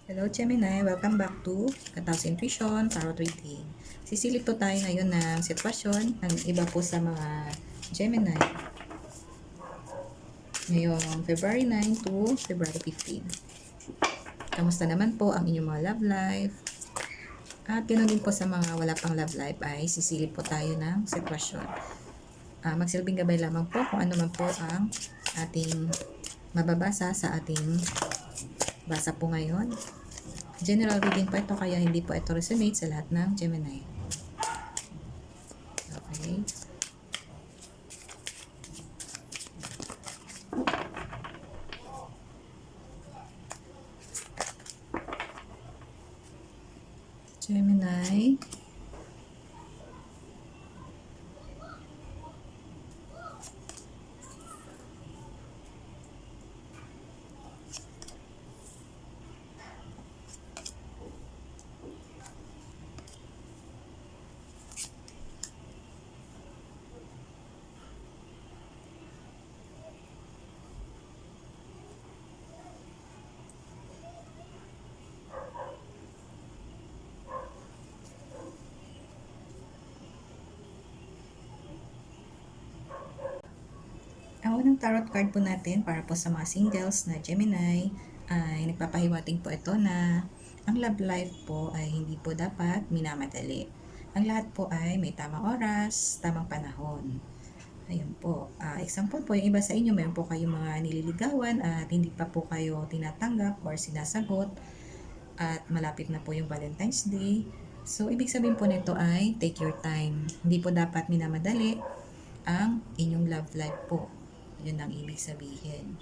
Hello Gemini, welcome back to Kataos Intuition Tarot Reading. Sisilip po tayo ngayon ng sitwasyon ng iba po sa mga Gemini ngayong February 9 to February 15. Kamusta naman po ang inyong mga love life? At ganoon din po sa mga wala pang love life ay sisilip po tayo ng sitwasyon. Magsilbing gabay lamang po kung ano man po ang ating mababasa sa ating basa po ngayon. General reading po ito kaya hindi po ito resonate sa lahat ng Gemini. Okay. Gemini. Ang unang tarot card po natin para po sa mga singles na Gemini ay nagpapahiwating po ito na ang love life po ay hindi po dapat minamadali. Ang lahat po ay may tamang oras, tamang panahon. Ayun po. Example po, yung iba sa inyo, mayroon po kayong mga nililigawan at hindi pa po kayo tinatanggap or sinasagot at malapit na po yung Valentine's Day. So, ibig sabihin po nito ay take your time. Hindi po dapat minamadali ang inyong love life po. Yun ang ibig sabihin.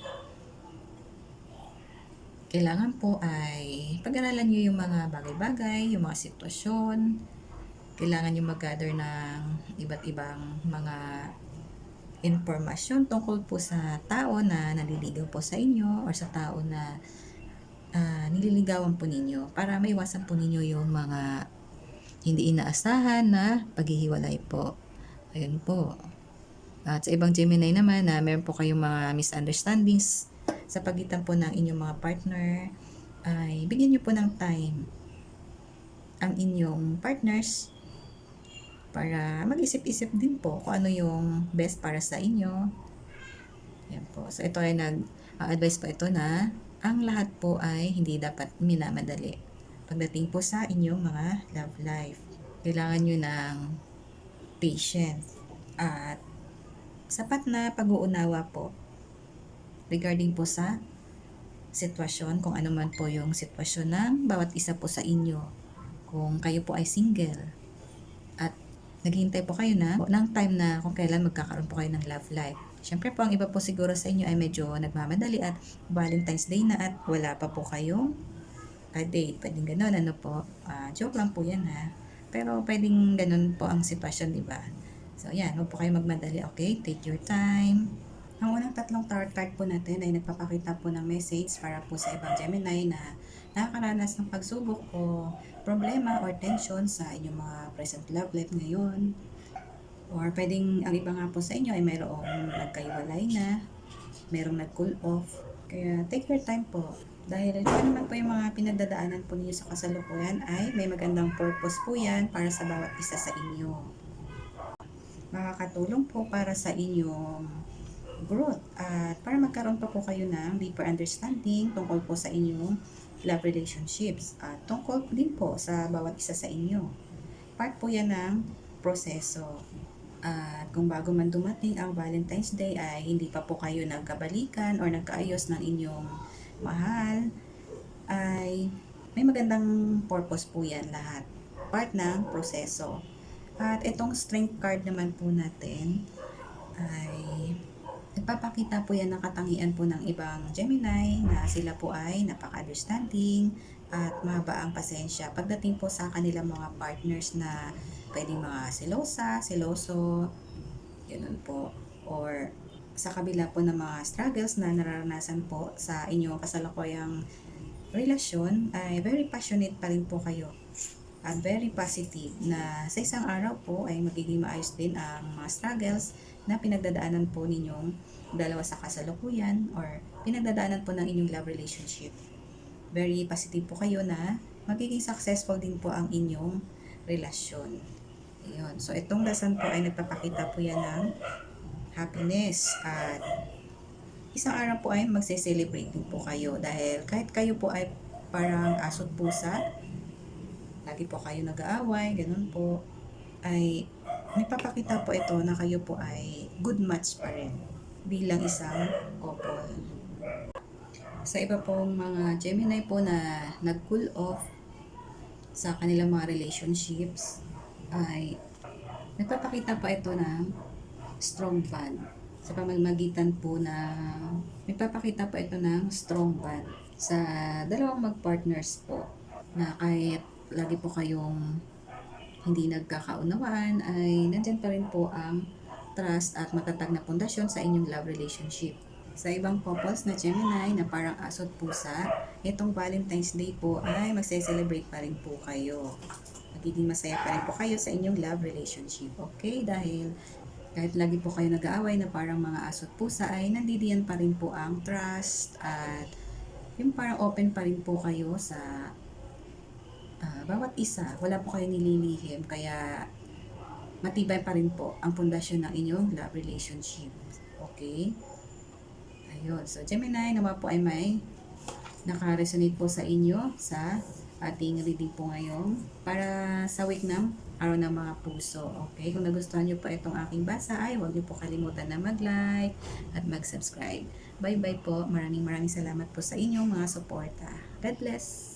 Kailangan po ay pag-aralan nyo yung mga bagay-bagay, yung mga sitwasyon. Kailangan nyo mag-gather ng iba't ibang mga informasyon tungkol po sa tao na naliligaw po sa inyo or sa tao na nililigawan po ninyo para maiwasan po ninyo yung mga hindi inaasahan na paghihiwalay po. Ayun po. At sa ibang Gemini naman na meron po kayong mga misunderstandings sa pagitan po ng inyong mga partner, ay bigyan nyo po ng time ang inyong partners para mag-isip-isip din po kung ano yung best para sa inyo. Yan po. So ito ay nag-advise po ito na ang lahat po ay hindi dapat minamadali. Pagdating po sa inyong mga love life, kailangan nyo ng patience at sapat na pag-uunawa po regarding po sa sitwasyon, kung ano man po yung sitwasyon ng bawat isa po sa inyo. Kung kayo po ay single at naghihintay po kayo ng time na kung kailan magkakaroon po kayo ng love life. Siyempre po, ang iba po siguro sa inyo ay medyo nagmamadali at Valentine's Day na at wala pa po kayong date. Pwedeng ganun, ano po. Joke lang po yan ha. Pero pwedeng ganun po ang sitwasyon, di ba? So, yan. Huwag po kayo magmadali, okay? Take your time. Ang unang tatlong tarot card po natin ay nagpapakita po ng message para po sa ibang Gemini na nakakaranas ng pagsubok o problema or tension sa inyong mga present love life ngayon. Or pwedeng ang iba nga po sa inyo ay mayroong nagkaiwalay na, mayroong nag-cool off. Kaya take your time po. Dahil kung naman po yung mga pinagdadaanan po ninyo sa kasalukuyan ay may magandang purpose po yan para sa bawat isa sa inyo. Makakatulong po para sa inyong growth at para magkaroon pa po kayo ng deeper understanding tungkol po sa inyong love relationships at tungkol din po sa bawat isa sa inyo. Part po yan ng proseso. At kung bago man dumating ang Valentine's Day ay hindi pa po kayo nagkabalikan or nagkaayos ng inyong mahal, ay may magandang purpose po yan lahat. Part ng proseso. At itong strength card naman po natin ay nagpapakita po yan ng katangian po ng ibang Gemini na sila po ay napaka-understanding at mahaba ang pasensya pagdating po sa kanilang mga partners na pwedeng mga seloso, ganun po. Or sa kabila po ng mga struggles na nararanasan po sa inyong kasalukuyang relasyon, ay very passionate pa rin po kayo at very positive na sa isang araw po ay magiging maayos din ang mga struggles na pinagdadaanan po ninyong dalawa sa kasalukuyan or pinagdadaanan po ng inyong love relationship. very positive po kayo na magiging successful din po ang inyong relasyon. Ayun. So, itong lesson po ay nagpapakita po yan ng happiness at isang araw po ay magse-celebrate din po kayo dahil kahit kayo po ay parang aso't pusa, lagi po kayo nag-aaway, ganun po, ay nagpapakita po ito na kayo po ay good match pa rin bilang isang couple. Sa iba pong mga Gemini po na nag-cool off sa kanilang mga relationships, ay nagpapakita pa ito ng strong bond. Sa pamamagitan po na nagpapakita pa ito ng strong bond sa dalawang mag-partners po na kahit lagi po kayong hindi nagkakaunawaan ay nandyan pa rin po ang trust at matatag na pundasyon sa inyong love relationship. Sa ibang couples na Gemini na parang aso't pusa, itong Valentine's Day po ay magse-celebrate pa rin po kayo. Magiging masaya pa rin po kayo sa inyong love relationship. Okay? Dahil kahit lagi po kayo nag-aaway na parang mga aso't pusa ay nandidiyan pa rin po ang trust at yung parang open pa rin po kayo sa bawat isa. Wala po kayo nililihim kaya matibay pa rin po ang pundasyon ng inyong love relationship. Okay? Ayun. So, Gemini, naman po ay may naka-resonate po sa inyo sa ating reading po ngayon para sa week ng araw ng mga puso. Okay? Kung nagustuhan nyo po itong aking basa ay huwag nyo po kalimutan na mag-like at mag-subscribe. Bye-bye po. Maraming salamat po sa inyong mga suporta. God bless!